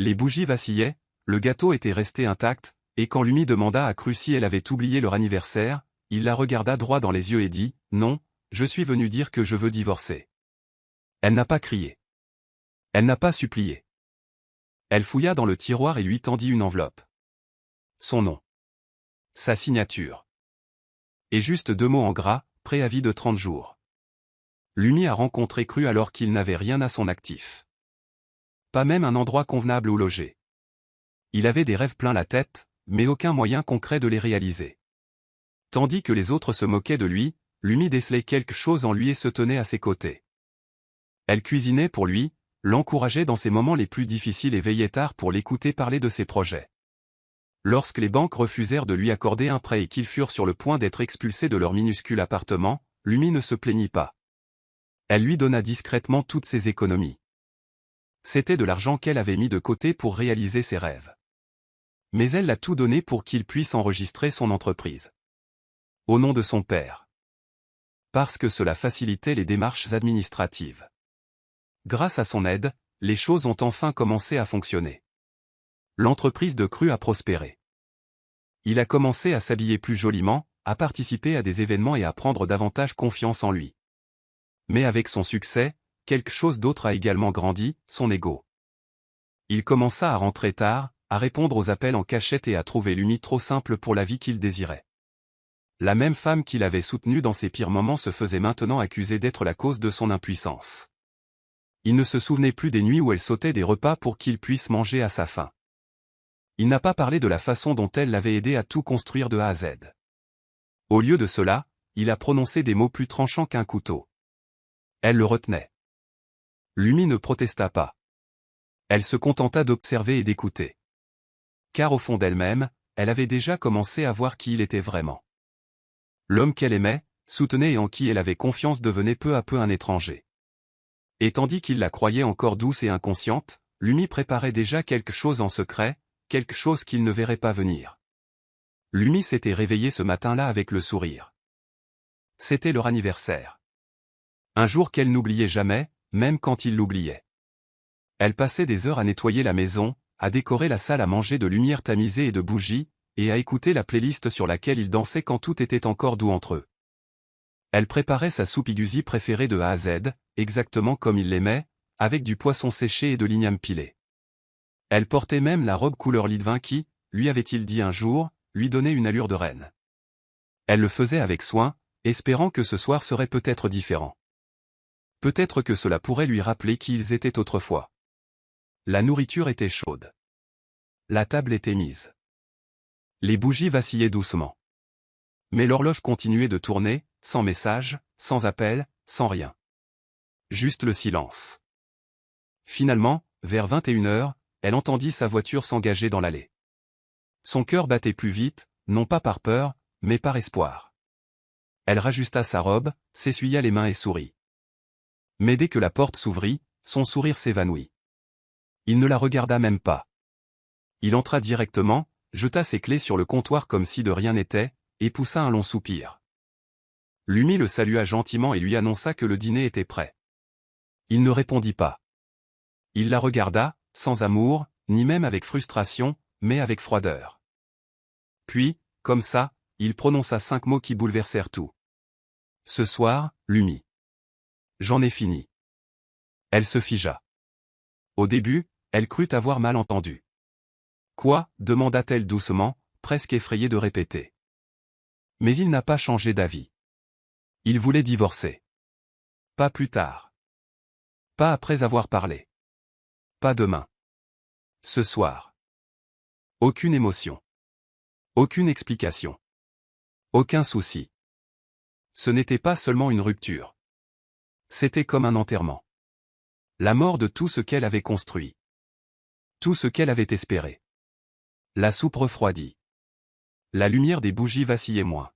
Les bougies vacillaient, le gâteau était resté intact, et quand Lumi demanda à Cru si elle avait oublié leur anniversaire, il la regarda droit dans les yeux et dit « Non, je suis venu dire que je veux divorcer. » Elle n'a pas crié. Elle n'a pas supplié. Elle fouilla dans le tiroir et lui tendit une enveloppe. Son nom. Sa signature. Et juste 2 mots en gras, préavis de 30 jours. Lumi a rencontré Cru alors qu'il n'avait rien à son actif. Pas même un endroit convenable où loger. Il avait des rêves plein la tête, mais aucun moyen concret de les réaliser. Tandis que les autres se moquaient de lui, Lumi décelait quelque chose en lui et se tenait à ses côtés. Elle cuisinait pour lui, l'encourageait dans ses moments les plus difficiles et veillait tard pour l'écouter parler de ses projets. Lorsque les banques refusèrent de lui accorder un prêt et qu'ils furent sur le point d'être expulsés de leur minuscule appartement, Lumi ne se plaignit pas. Elle lui donna discrètement toutes ses économies. C'était de l'argent qu'elle avait mis de côté pour réaliser ses rêves. Mais elle l'a tout donné pour qu'il puisse enregistrer son entreprise. Au nom de son père. Parce que cela facilitait les démarches administratives. Grâce à son aide, les choses ont enfin commencé à fonctionner. L'entreprise de Cru a prospéré. Il a commencé à s'habiller plus joliment, à participer à des événements et à prendre davantage confiance en lui. Mais avec son succès, quelque chose d'autre a également grandi, son ego. Il commença à rentrer tard, à répondre aux appels en cachette et à trouver Lumi trop simple pour la vie qu'il désirait. La même femme qu'il avait soutenue dans ses pires moments se faisait maintenant accuser d'être la cause de son impuissance. Il ne se souvenait plus des nuits où elle sautait des repas pour qu'il puisse manger à sa faim. Il n'a pas parlé de la façon dont elle l'avait aidé à tout construire de A à Z. Au lieu de cela, il a prononcé des mots plus tranchants qu'un couteau. Elle le retenait. Lumi ne protesta pas. Elle se contenta d'observer et d'écouter. Car au fond d'elle-même, elle avait déjà commencé à voir qui il était vraiment. L'homme qu'elle aimait, soutenait et en qui elle avait confiance devenait peu à peu un étranger. Et tandis qu'il la croyait encore douce et inconsciente, Lumi préparait déjà quelque chose en secret, quelque chose qu'il ne verrait pas venir. Lumi s'était réveillée ce matin-là avec le sourire. C'était leur anniversaire. Un jour qu'elle n'oubliait jamais, même quand il l'oubliait. Elle passait des heures à nettoyer la maison, à décorer la salle à manger de lumière tamisée et de bougies, et à écouter la playlist sur laquelle ils dansaient quand tout était encore doux entre eux. Elle préparait sa soupe igusi préférée de A à Z, exactement comme il l'aimait, avec du poisson séché et de l'igname pilé. Elle portait même la robe couleur lit de vin qui, lui avait-il dit un jour, lui donnait une allure de reine. Elle le faisait avec soin, espérant que ce soir serait peut-être différent. Peut-être que cela pourrait lui rappeler qui ils étaient autrefois. La nourriture était chaude. La table était mise. Les bougies vacillaient doucement. Mais l'horloge continuait de tourner, sans message, sans appel, sans rien. Juste le silence. Finalement, vers 21h, elle entendit sa voiture s'engager dans l'allée. Son cœur battait plus vite, non pas par peur, mais par espoir. Elle rajusta sa robe, s'essuya les mains et sourit. Mais dès que la porte s'ouvrit, son sourire s'évanouit. Il ne la regarda même pas. Il entra directement, jeta ses clés sur le comptoir comme si de rien n'était, et poussa un long soupir. Lumi le salua gentiment et lui annonça que le dîner était prêt. Il ne répondit pas. Il la regarda, sans amour, ni même avec frustration, mais avec froideur. Puis, comme ça, il prononça 5 mots qui bouleversèrent tout. Ce soir, Lumi. J'en ai fini. Elle se figea. Au début, elle crut avoir mal entendu. Quoi, demanda-t-elle doucement, presque effrayée de répéter. Mais il n'a pas changé d'avis. Il voulait divorcer. Pas plus tard. Pas après avoir parlé. Pas demain. Ce soir. Aucune émotion. Aucune explication. Aucun souci. Ce n'était pas seulement une rupture. C'était comme un enterrement. La mort de tout ce qu'elle avait construit. Tout ce qu'elle avait espéré. La soupe refroidit. La lumière des bougies vacillait moins.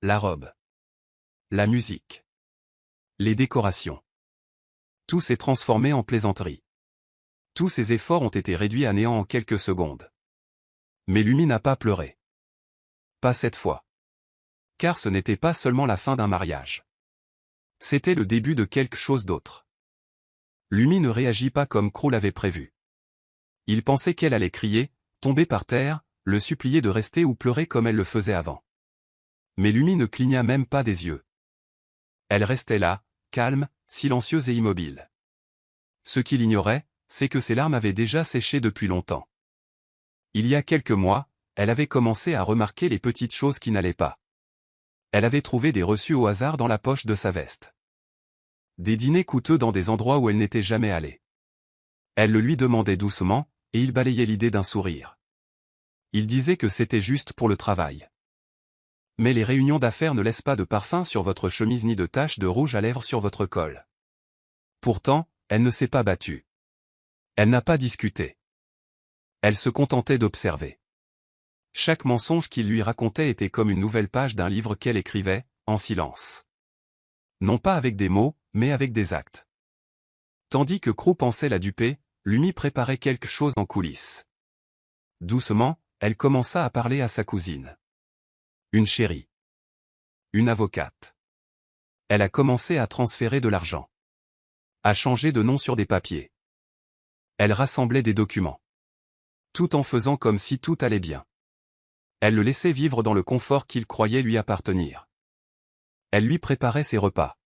La robe. La musique. Les décorations. Tout s'est transformé en plaisanterie. Tous ses efforts ont été réduits à néant en quelques secondes. Mais Lumi n'a pas pleuré. Pas cette fois. Car ce n'était pas seulement la fin d'un mariage. C'était le début de quelque chose d'autre. Lumi ne réagit pas comme Cru l'avait prévu. Il pensait qu'elle allait crier, tomber par terre, le supplier de rester ou pleurer comme elle le faisait avant. Mais Lumi ne cligna même pas des yeux. Elle restait là, calme, silencieuse et immobile. Ce qu'il ignorait, c'est que ses larmes avaient déjà séché depuis longtemps. Il y a quelques mois, elle avait commencé à remarquer les petites choses qui n'allaient pas. Elle avait trouvé des reçus au hasard dans la poche de sa veste. Des dîners coûteux dans des endroits où elle n'était jamais allée. Elle le lui demandait doucement, et il balayait l'idée d'un sourire. Il disait que c'était juste pour le travail. Mais les réunions d'affaires ne laissent pas de parfum sur votre chemise ni de taches de rouge à lèvres sur votre col. Pourtant, elle ne s'est pas battue. Elle n'a pas discuté. Elle se contentait d'observer. Chaque mensonge qu'il lui racontait était comme une nouvelle page d'un livre qu'elle écrivait, en silence. Non pas avec des mots, mais avec des actes. Tandis que Crew pensait la duper, Lumi préparait quelque chose en coulisses. Doucement, elle commença à parler à sa cousine. Une chérie. Une avocate. Elle a commencé à transférer de l'argent. À changer de nom sur des papiers. Elle rassemblait des documents. Tout en faisant comme si tout allait bien. Elle le laissait vivre dans le confort qu'il croyait lui appartenir. Elle lui préparait ses repas.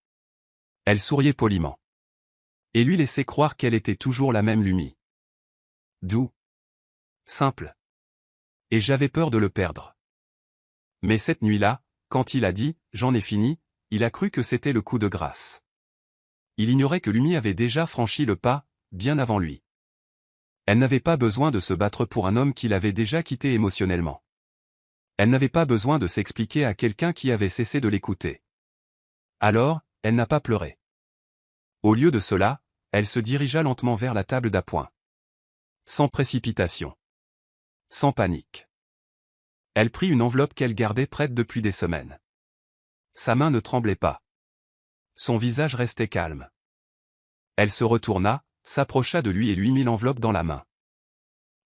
Elle souriait poliment. Et lui laissait croire qu'elle était toujours la même Lumi. Doux. Simple. Et j'avais peur de le perdre. Mais cette nuit-là, quand il a dit « j'en ai fini », il a cru que c'était le coup de grâce. Il ignorait que Lumi avait déjà franchi le pas, bien avant lui. Elle n'avait pas besoin de se battre pour un homme qui l'avait déjà quitté émotionnellement. Elle n'avait pas besoin de s'expliquer à quelqu'un qui avait cessé de l'écouter. Alors, elle n'a pas pleuré. Au lieu de cela, elle se dirigea lentement vers la table d'appoint. Sans précipitation. Sans panique. Elle prit une enveloppe qu'elle gardait prête depuis des semaines. Sa main ne tremblait pas. Son visage restait calme. Elle se retourna, s'approcha de lui et lui mit l'enveloppe dans la main.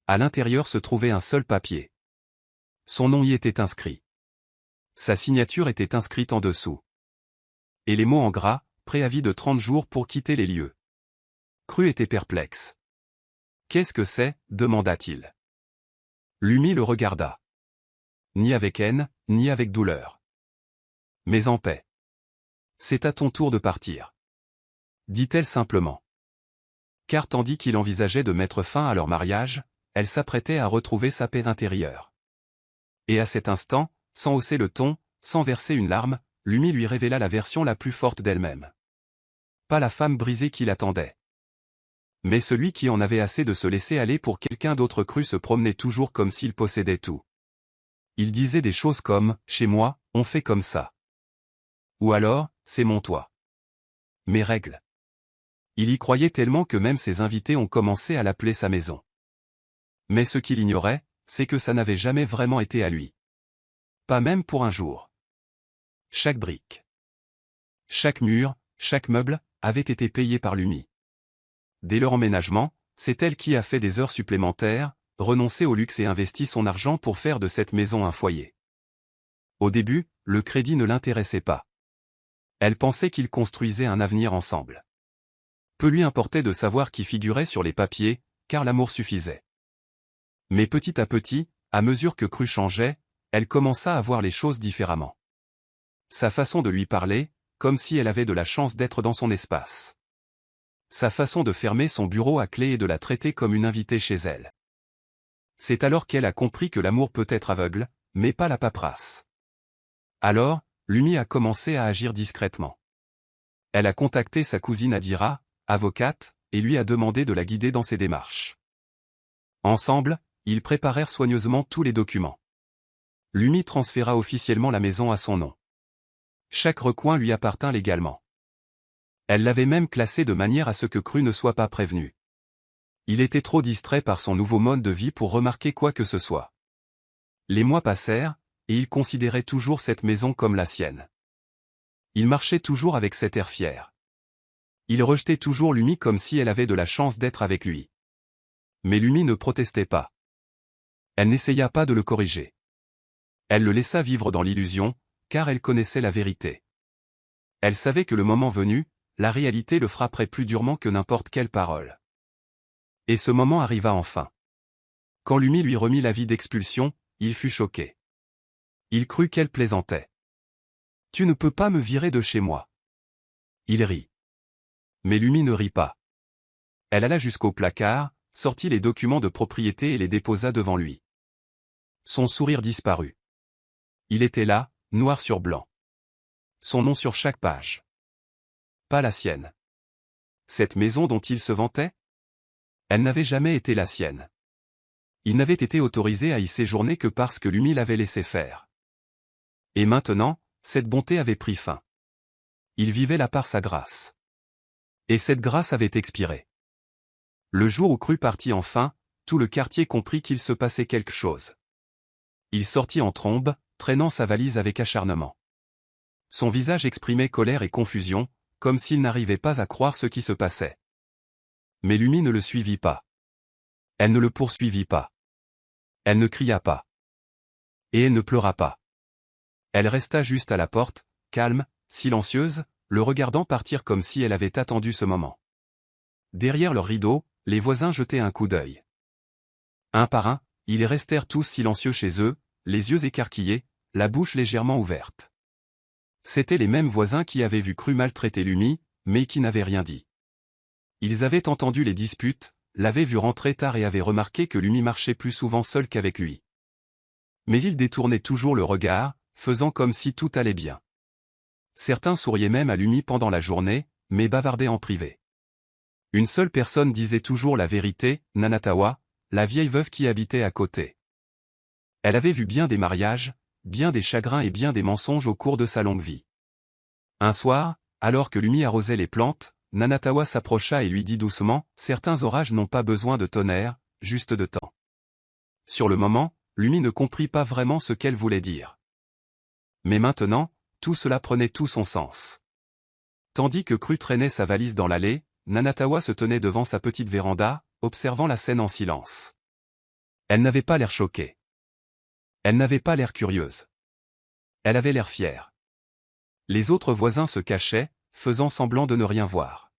À l'intérieur se trouvait un seul papier. Son nom y était inscrit. Sa signature était inscrite en dessous. Et les mots en gras, préavis de 30 jours pour quitter les lieux. Crew était perplexe. « Qu'est-ce que c'est » demanda-t-il. Lumi le regarda. Ni avec haine, ni avec douleur. Mais en paix. C'est à ton tour de partir. Dit-elle simplement. Car tandis qu'il envisageait de mettre fin à leur mariage, elle s'apprêtait à retrouver sa paix intérieure. Et à cet instant, sans hausser le ton, sans verser une larme, Lumi lui révéla la version la plus forte d'elle-même. Pas la femme brisée qui l'attendait. Mais celui qui en avait assez de se laisser aller pour quelqu'un d'autre. Cru se promenait toujours comme s'il possédait tout. Il disait des choses comme « Chez moi, on fait comme ça ». Ou alors « C'est mon toit. Mes règles ». Il y croyait tellement que même ses invités ont commencé à l'appeler sa maison. Mais ce qu'il ignorait, c'est que ça n'avait jamais vraiment été à lui. Pas même pour un jour. Chaque brique, chaque mur, chaque meuble, avait été payé par Lumi. Dès leur emménagement, c'est elle qui a fait des heures supplémentaires, renoncé au luxe et investi son argent pour faire de cette maison un foyer. Au début, le crédit ne l'intéressait pas. Elle pensait qu'ils construisaient un avenir ensemble. Peu lui importait de savoir qui figurait sur les papiers, car l'amour suffisait. Mais petit à petit, à mesure que Cru changeait, elle commença à voir les choses différemment. Sa façon de lui parler, comme si elle avait de la chance d'être dans son espace. Sa façon de fermer son bureau à clé et de la traiter comme une invitée chez elle. C'est alors qu'elle a compris que l'amour peut être aveugle, mais pas la paperasse. Alors, Lumi a commencé à agir discrètement. Elle a contacté sa cousine Adira, avocate, et lui a demandé de la guider dans ses démarches. Ensemble, ils préparèrent soigneusement tous les documents. Lumi transféra officiellement la maison à son nom. Chaque recoin lui appartint légalement. Elle l'avait même classé de manière à ce que Cru ne soit pas prévenu. Il était trop distrait par son nouveau mode de vie pour remarquer quoi que ce soit. Les mois passèrent, et il considérait toujours cette maison comme la sienne. Il marchait toujours avec cet air fier. Il rejetait toujours Lumi comme si elle avait de la chance d'être avec lui. Mais Lumi ne protestait pas. Elle n'essaya pas de le corriger. Elle le laissa vivre dans l'illusion, car elle connaissait la vérité. Elle savait que le moment venu, la réalité le frapperait plus durement que n'importe quelle parole. Et ce moment arriva enfin. Quand Lumi lui remit l'avis d'expulsion, il fut choqué. Il crut qu'elle plaisantait. « Tu ne peux pas me virer de chez moi. » Il rit. Mais Lumi ne rit pas. Elle alla jusqu'au placard, sortit les documents de propriété et les déposa devant lui. Son sourire disparut. Il était là, noir sur blanc. Son nom sur chaque page. Pas la sienne. Cette maison dont il se vantait? Elle n'avait jamais été la sienne. Il n'avait été autorisé à y séjourner que parce que Lumi l'avait laissé faire. Et maintenant, cette bonté avait pris fin. Il vivait là par sa grâce. Et cette grâce avait expiré. Le jour où Cru partit enfin, tout le quartier comprit qu'il se passait quelque chose. Il sortit en trombe, traînant sa valise avec acharnement. Son visage exprimait colère et confusion, comme s'il n'arrivait pas à croire ce qui se passait. Mais Lumi ne le suivit pas. Elle ne le poursuivit pas. Elle ne cria pas. Et elle ne pleura pas. Elle resta juste à la porte, calme, silencieuse, le regardant partir comme si elle avait attendu ce moment. Derrière leur rideau, les voisins jetaient un coup d'œil. Un par un, ils restèrent tous silencieux chez eux, les yeux écarquillés, la bouche légèrement ouverte. C'étaient les mêmes voisins qui avaient vu Cru maltraiter Lumi, mais qui n'avaient rien dit. Ils avaient entendu les disputes, l'avaient vu rentrer tard et avaient remarqué que Lumi marchait plus souvent seul qu'avec lui. Mais ils détournaient toujours le regard, faisant comme si tout allait bien. Certains souriaient même à Lumi pendant la journée, mais bavardaient en privé. Une seule personne disait toujours la vérité, Nanatawa, la vieille veuve qui habitait à côté. Elle avait vu bien des mariages, bien des chagrins et bien des mensonges au cours de sa longue vie. Un soir, alors que Lumi arrosait les plantes, Nanatawa s'approcha et lui dit doucement, « Certains orages n'ont pas besoin de tonnerre, juste de temps. » Sur le moment, Lumi ne comprit pas vraiment ce qu'elle voulait dire. Mais maintenant, tout cela prenait tout son sens. Tandis que Cru traînait sa valise dans l'allée, Nanatawa se tenait devant sa petite véranda, observant la scène en silence. Elle n'avait pas l'air choquée. Elle n'avait pas l'air curieuse. Elle avait l'air fière. Les autres voisins se cachaient, faisant semblant de ne rien voir.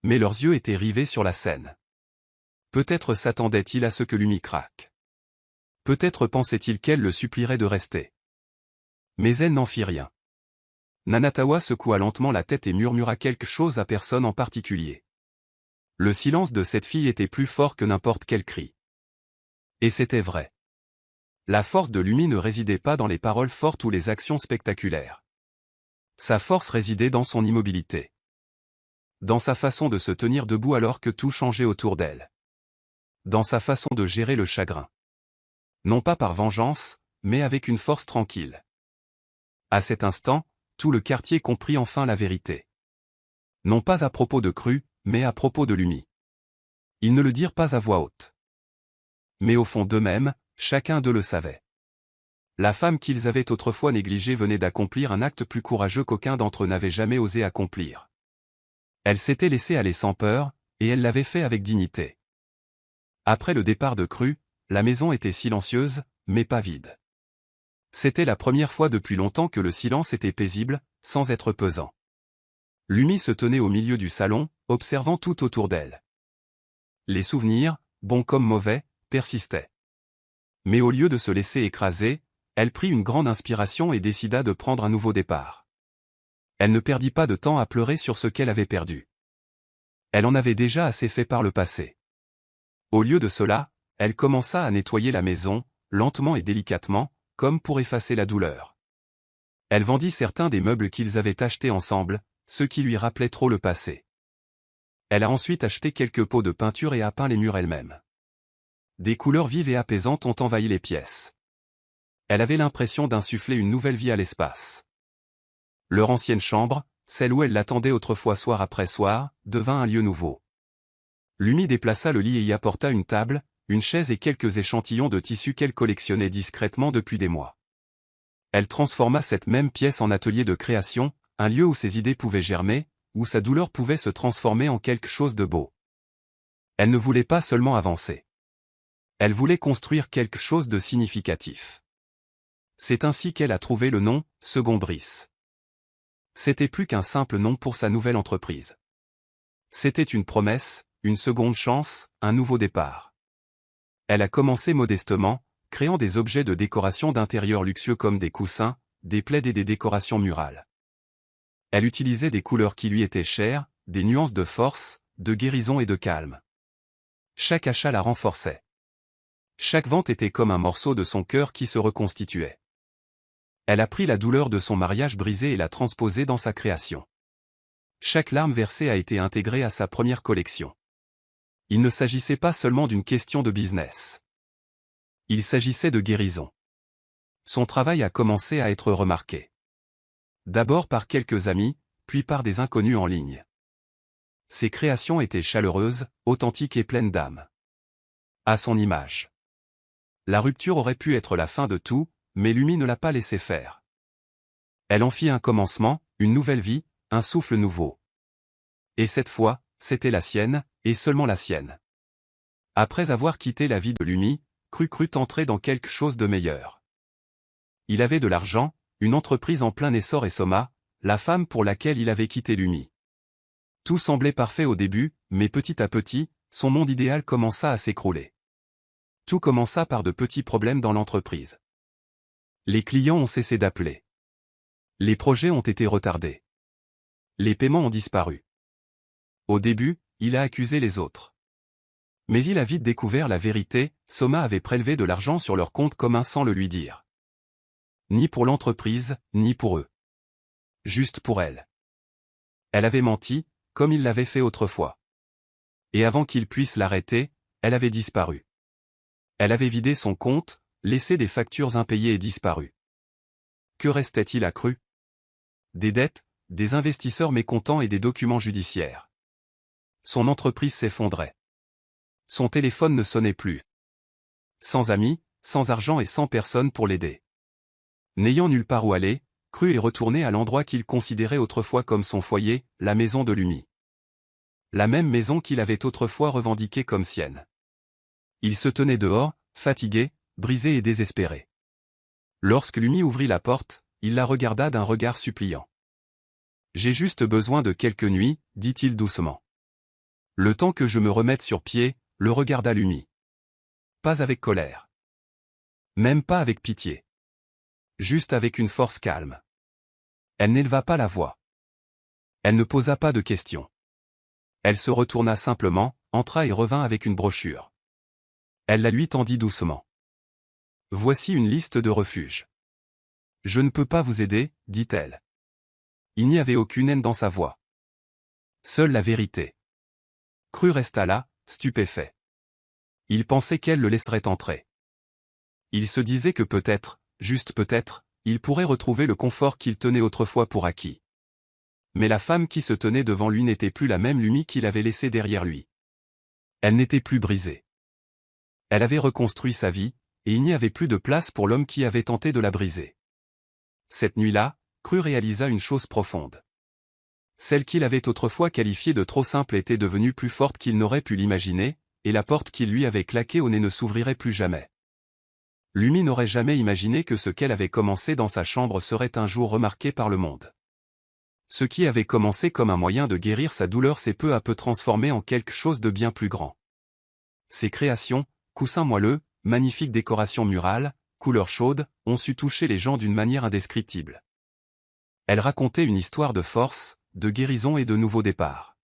Mais leurs yeux étaient rivés sur la scène. Peut-être s'attendait-il à ce que Lumi craque. Peut-être pensait-il qu'elle le supplierait de rester. Mais elle n'en fit rien. Nanatawa secoua lentement la tête et murmura quelque chose à personne en particulier. Le silence de cette fille était plus fort que n'importe quel cri. Et c'était vrai. La force de Lumi ne résidait pas dans les paroles fortes ou les actions spectaculaires. Sa force résidait dans son immobilité. Dans sa façon de se tenir debout alors que tout changeait autour d'elle. Dans sa façon de gérer le chagrin. Non pas par vengeance, mais avec une force tranquille. À cet instant, tout le quartier comprit enfin la vérité. Non pas à propos de Cru, mais à propos de Lumi. Ils ne le dirent pas à voix haute. Mais au fond d'eux-mêmes, chacun d'eux le savait. La femme qu'ils avaient autrefois négligée venait d'accomplir un acte plus courageux qu'aucun d'entre eux n'avait jamais osé accomplir. Elle s'était laissée aller sans peur, et elle l'avait fait avec dignité. Après le départ de Cru, la maison était silencieuse, mais pas vide. C'était la première fois depuis longtemps que le silence était paisible, sans être pesant. Lumi se tenait au milieu du salon, observant tout autour d'elle. Les souvenirs, bons comme mauvais, persistaient. Mais au lieu de se laisser écraser, elle prit une grande inspiration et décida de prendre un nouveau départ. Elle ne perdit pas de temps à pleurer sur ce qu'elle avait perdu. Elle en avait déjà assez fait par le passé. Au lieu de cela, elle commença à nettoyer la maison, lentement et délicatement, comme pour effacer la douleur. Elle vendit certains des meubles qu'ils avaient achetés ensemble, ceux qui lui rappelaient trop le passé. Elle a ensuite acheté quelques pots de peinture et a peint les murs elle-même. Des couleurs vives et apaisantes ont envahi les pièces. Elle avait l'impression d'insuffler une nouvelle vie à l'espace. Leur ancienne chambre, celle où elle l'attendait autrefois soir après soir, devint un lieu nouveau. Lumi déplaça le lit et y apporta une table, une chaise et quelques échantillons de tissus qu'elle collectionnait discrètement depuis des mois. Elle transforma cette même pièce en atelier de création, un lieu où ses idées pouvaient germer, où sa douleur pouvait se transformer en quelque chose de beau. Elle ne voulait pas seulement avancer. Elle voulait construire quelque chose de significatif. C'est ainsi qu'elle a trouvé le nom, Second Brice. C'était plus qu'un simple nom pour sa nouvelle entreprise. C'était une promesse, une seconde chance, un nouveau départ. Elle a commencé modestement, créant des objets de décoration d'intérieur luxueux comme des coussins, des plaids et des décorations murales. Elle utilisait des couleurs qui lui étaient chères, des nuances de force, de guérison et de calme. Chaque achat la renforçait. Chaque vente était comme un morceau de son cœur qui se reconstituait. Elle a pris la douleur de son mariage brisé et l'a transposée dans sa création. Chaque larme versée a été intégrée à sa première collection. Il ne s'agissait pas seulement d'une question de business. Il s'agissait de guérison. Son travail a commencé à être remarqué. D'abord par quelques amis, puis par des inconnus en ligne. Ses créations étaient chaleureuses, authentiques et pleines d'âme. À son image. La rupture aurait pu être la fin de tout, mais Lumi ne l'a pas laissé faire. Elle en fit un commencement, une nouvelle vie, un souffle nouveau. Et cette fois, c'était la sienne, et seulement la sienne. Après avoir quitté la vie de Lumi, Cru crut entrer dans quelque chose de meilleur. Il avait de l'argent, une entreprise en plein essor et Soma, la femme pour laquelle il avait quitté Lumi. Tout semblait parfait au début, mais petit à petit, son monde idéal commença à s'écrouler. Tout commença par de petits problèmes dans l'entreprise. Les clients ont cessé d'appeler. Les projets ont été retardés. Les paiements ont disparu. Au début, il a accusé les autres. Mais il a vite découvert la vérité, Soma avait prélevé de l'argent sur leur compte commun sans le lui dire. Ni pour l'entreprise, ni pour eux. Juste pour elle. Elle avait menti, comme il l'avait fait autrefois. Et avant qu'il puisse l'arrêter, elle avait disparu. Elle avait vidé son compte, laissé des factures impayées et disparu. Que restait-il à Cru? Des dettes, des investisseurs mécontents et des documents judiciaires. Son entreprise s'effondrait. Son téléphone ne sonnait plus. Sans amis, sans argent et sans personne pour l'aider. N'ayant nulle part où aller, Cru est retourné à l'endroit qu'il considérait autrefois comme son foyer, la maison de Lumi. La même maison qu'il avait autrefois revendiquée comme sienne. Il se tenait dehors, fatigué, brisé et désespéré. Lorsque Lumi ouvrit la porte, il la regarda d'un regard suppliant. « J'ai juste besoin de quelques nuits, dit-il doucement. Le temps que je me remette sur pied, le regarda Lumi. Pas avec colère. Même pas avec pitié. Juste avec une force calme. Elle n'éleva pas la voix. Elle ne posa pas de questions. Elle se retourna simplement, entra et revint avec une brochure. Elle la lui tendit doucement. Voici une liste de refuges. Je ne peux pas vous aider, dit-elle. Il n'y avait aucune haine dans sa voix. Seule la vérité. Cru resta là, stupéfait. Il pensait qu'elle le laisserait entrer. Il se disait que peut-être, juste peut-être, il pourrait retrouver le confort qu'il tenait autrefois pour acquis. Mais la femme qui se tenait devant lui n'était plus la même Lumi qu'il avait laissée derrière lui. Elle n'était plus brisée. Elle avait reconstruit sa vie, et il n'y avait plus de place pour l'homme qui avait tenté de la briser. Cette nuit-là, Cru réalisa une chose profonde. Celle qu'il avait autrefois qualifiée de trop simple était devenue plus forte qu'il n'aurait pu l'imaginer, et la porte qu'il lui avait claquée au nez ne s'ouvrirait plus jamais. Lumi n'aurait jamais imaginé que ce qu'elle avait commencé dans sa chambre serait un jour remarqué par le monde. Ce qui avait commencé comme un moyen de guérir sa douleur s'est peu à peu transformé en quelque chose de bien plus grand. Ses créations, coussins moelleux, magnifiques décorations murales, couleurs chaudes, ont su toucher les gens d'une manière indescriptible. Elle racontait une histoire de force, de guérison et de nouveau départ.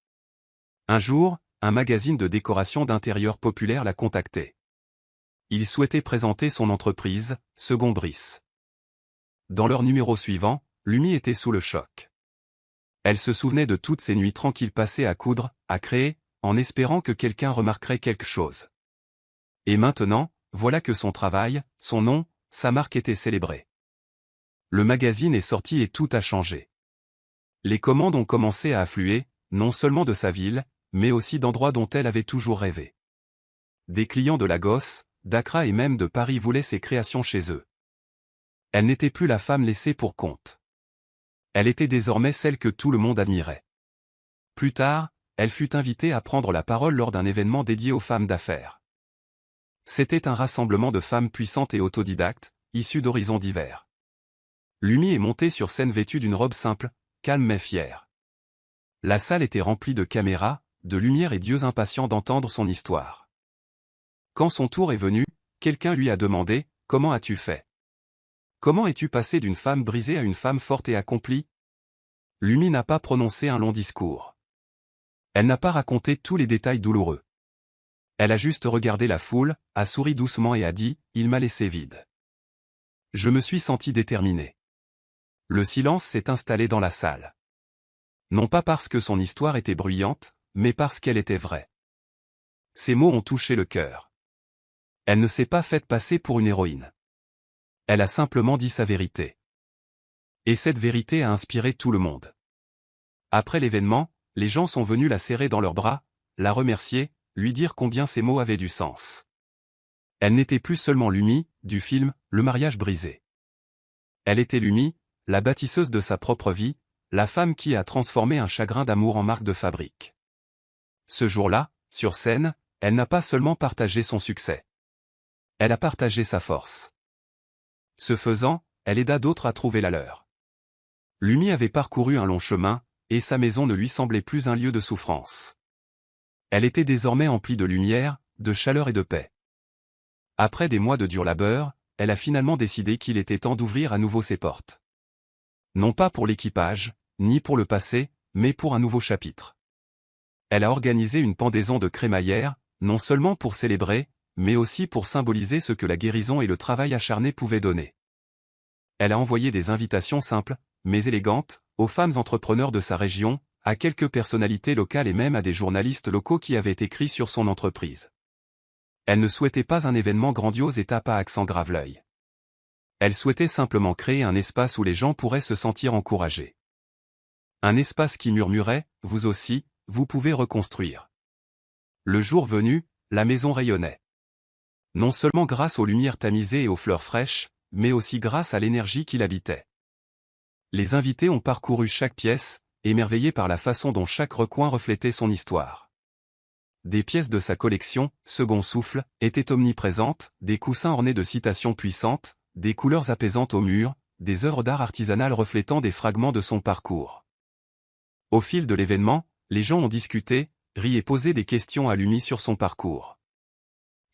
Un jour, un magazine de décoration d'intérieur populaire l'a contacté. Il souhaitait présenter son entreprise, Second Brice. Dans leur numéro suivant, Lumi était sous le choc. Elle se souvenait de toutes ces nuits tranquilles passées à coudre, à créer, en espérant que quelqu'un remarquerait quelque chose. Et maintenant, voilà que son travail, son nom, sa marque étaient célébrés. Le magazine est sorti et tout a changé. Les commandes ont commencé à affluer, non seulement de sa ville, mais aussi d'endroits dont elle avait toujours rêvé. Des clients de Lagos, d'Accra et même de Paris voulaient ses créations chez eux. Elle n'était plus la femme laissée pour compte. Elle était désormais celle que tout le monde admirait. Plus tard, elle fut invitée à prendre la parole lors d'un événement dédié aux femmes d'affaires. C'était un rassemblement de femmes puissantes et autodidactes, issues d'horizons divers. Lumi est montée sur scène vêtue d'une robe simple, calme mais fière. La salle était remplie de caméras, de lumière et d'yeux impatients d'entendre son histoire. Quand son tour est venu, quelqu'un lui a demandé « Comment as-tu fait? Comment es-tu passé d'une femme brisée à une femme forte et accomplie ?» Lumi n'a pas prononcé un long discours. Elle n'a pas raconté tous les détails douloureux. Elle a juste regardé la foule, a souri doucement et a dit « Il m'a laissé vide. » Je me suis senti déterminé. Le silence s'est installé dans la salle. Non pas parce que son histoire était bruyante, mais parce qu'elle était vraie. Ces mots ont touché le cœur. Elle ne s'est pas faite passer pour une héroïne. Elle a simplement dit sa vérité. Et cette vérité a inspiré tout le monde. Après l'événement, les gens sont venus la serrer dans leurs bras, la remercier, lui dire combien ses mots avaient du sens. Elle n'était plus seulement Lumi, du film « Le mariage brisé ». Elle était Lumi, la bâtisseuse de sa propre vie, la femme qui a transformé un chagrin d'amour en marque de fabrique. Ce jour-là, sur scène, elle n'a pas seulement partagé son succès. Elle a partagé sa force. Ce faisant, elle aida d'autres à trouver la leur. Lumi avait parcouru un long chemin, et sa maison ne lui semblait plus un lieu de souffrance. Elle était désormais emplie de lumière, de chaleur et de paix. Après des mois de dur labeur, elle a finalement décidé qu'il était temps d'ouvrir à nouveau ses portes. Non pas pour l'équipage, ni pour le passé, mais pour un nouveau chapitre. Elle a organisé une pendaison de crémaillère, non seulement pour célébrer, mais aussi pour symboliser ce que la guérison et le travail acharné pouvaient donner. Elle a envoyé des invitations simples, mais élégantes, aux femmes entrepreneurs de sa région, à quelques personnalités locales et même à des journalistes locaux qui avaient écrit sur son entreprise. Elle ne souhaitait pas un événement grandiose et tape à accent grave-l'œil. Elle souhaitait simplement créer un espace où les gens pourraient se sentir encouragés. Un espace qui murmurait « Vous aussi, vous pouvez reconstruire ». Le jour venu, la maison rayonnait. Non seulement grâce aux lumières tamisées et aux fleurs fraîches, mais aussi grâce à l'énergie qui l'habitait. Les invités ont parcouru chaque pièce, émerveillés par la façon dont chaque recoin reflétait son histoire. Des pièces de sa collection, Second Souffle, étaient omniprésentes, des coussins ornés de citations puissantes, des couleurs apaisantes aux murs, des œuvres d'art artisanales reflétant des fragments de son parcours. Au fil de l'événement, les gens ont discuté, ri et posé des questions à Lumi sur son parcours.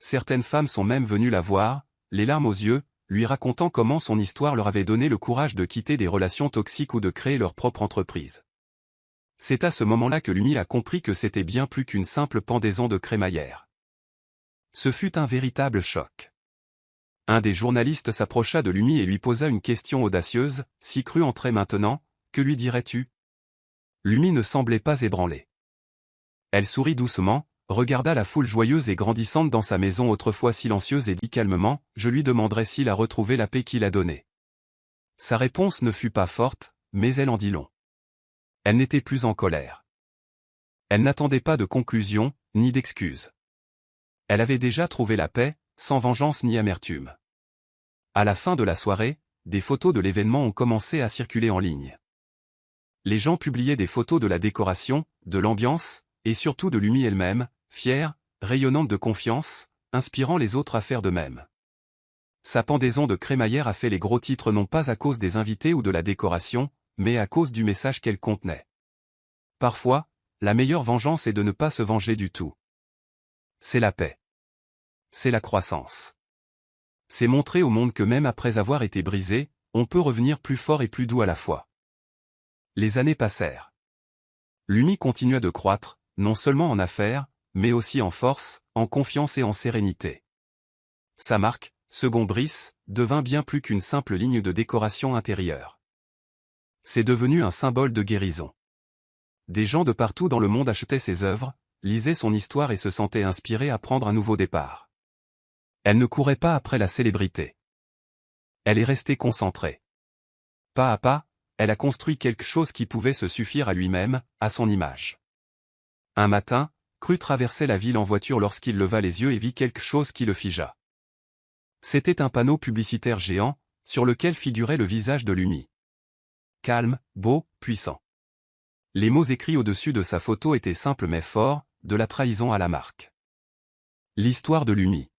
Certaines femmes sont même venues la voir, les larmes aux yeux, lui racontant comment son histoire leur avait donné le courage de quitter des relations toxiques ou de créer leur propre entreprise. C'est à ce moment-là que Lumi a compris que c'était bien plus qu'une simple pendaison de crémaillère. Ce fut un véritable choc. Un des journalistes s'approcha de Lumi et lui posa une question audacieuse, « Si Cru entrait maintenant, que lui dirais-tu » Lumi ne semblait pas ébranlée. Elle sourit doucement, regarda la foule joyeuse et grandissante dans sa maison autrefois silencieuse et dit calmement, « Je lui demanderai s'il a retrouvé la paix qu'il a donnée. » Sa réponse ne fut pas forte, mais elle en dit long. Elle n'était plus en colère. Elle n'attendait pas de conclusion, ni d'excuses. Elle avait déjà trouvé la paix, sans vengeance ni amertume. À la fin de la soirée, des photos de l'événement ont commencé à circuler en ligne. Les gens publiaient des photos de la décoration, de l'ambiance, et surtout de Lumi elle-même, fière, rayonnante de confiance, inspirant les autres à faire de même. Sa pendaison de crémaillère a fait les gros titres non pas à cause des invités ou de la décoration, mais à cause du message qu'elle contenait. Parfois, la meilleure vengeance est de ne pas se venger du tout. C'est la paix. C'est la croissance. C'est montrer au monde que même après avoir été brisé, on peut revenir plus fort et plus doux à la fois. Les années passèrent. Lumi continua de croître, non seulement en affaires, mais aussi en force, en confiance et en sérénité. Sa marque, Second Brice, devint bien plus qu'une simple ligne de décoration intérieure. C'est devenu un symbole de guérison. Des gens de partout dans le monde achetaient ses œuvres, lisaient son histoire et se sentaient inspirés à prendre un nouveau départ. Elle ne courait pas après la célébrité. Elle est restée concentrée. Pas à pas, elle a construit quelque chose qui pouvait se suffire à lui-même, à son image. Un matin, Cru traversait la ville en voiture lorsqu'il leva les yeux et vit quelque chose qui le figea. C'était un panneau publicitaire géant, sur lequel figurait le visage de Lumi. Calme, beau, puissant. Les mots écrits au-dessus de sa photo étaient simples mais forts, de la trahison à la marque. L'histoire de Lumi.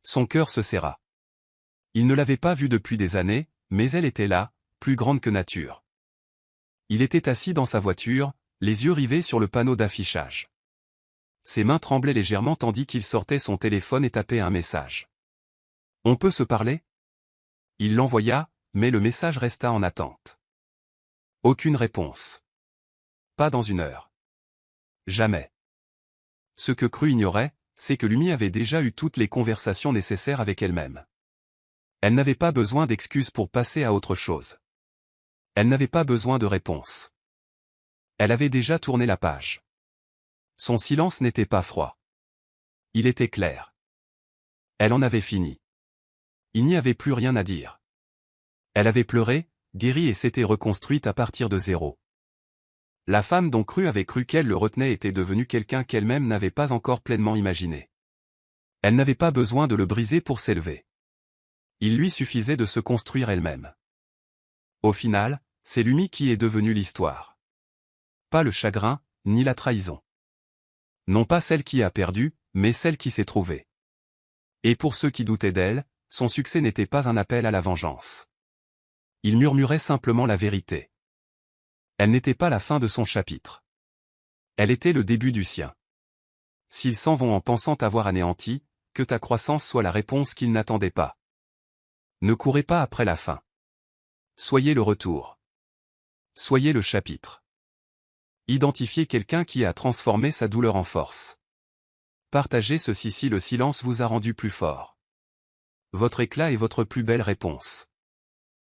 Son cœur se serra. Il ne l'avait pas vue depuis des années, mais elle était là, plus grande que nature. Il était assis dans sa voiture, les yeux rivés sur le panneau d'affichage. Ses mains tremblaient légèrement tandis qu'il sortait son téléphone et tapait un message. « On peut se parler ?» Il l'envoya, mais le message resta en attente. Aucune réponse. Pas dans une heure. Jamais. Ce que Cru ignorait, c'est que Lumi avait déjà eu toutes les conversations nécessaires avec elle-même. Elle n'avait pas besoin d'excuses pour passer à autre chose. Elle n'avait pas besoin de réponse. Elle avait déjà tourné la page. Son silence n'était pas froid. Il était clair. Elle en avait fini. Il n'y avait plus rien à dire. Elle avait pleuré, guéri et s'était reconstruite à partir de zéro. La femme dont Cru avait cru qu'elle le retenait était devenue quelqu'un qu'elle-même n'avait pas encore pleinement imaginé. Elle n'avait pas besoin de le briser pour s'élever. Il lui suffisait de se construire elle-même. Au final, c'est Lumi qui est devenue l'histoire. Pas le chagrin, ni la trahison. Non pas celle qui a perdu, mais celle qui s'est trouvée. Et pour ceux qui doutaient d'elle, son succès n'était pas un appel à la vengeance. Il murmurait simplement la vérité. Elle n'était pas la fin de son chapitre. Elle était le début du sien. S'ils s'en vont en pensant t'avoir anéanti, que ta croissance soit la réponse qu'ils n'attendaient pas. Ne courez pas après la fin. Soyez le retour. Soyez le chapitre. Identifiez quelqu'un qui a transformé sa douleur en force. Partagez ceci si le silence vous a rendu plus fort. Votre éclat est votre plus belle réponse.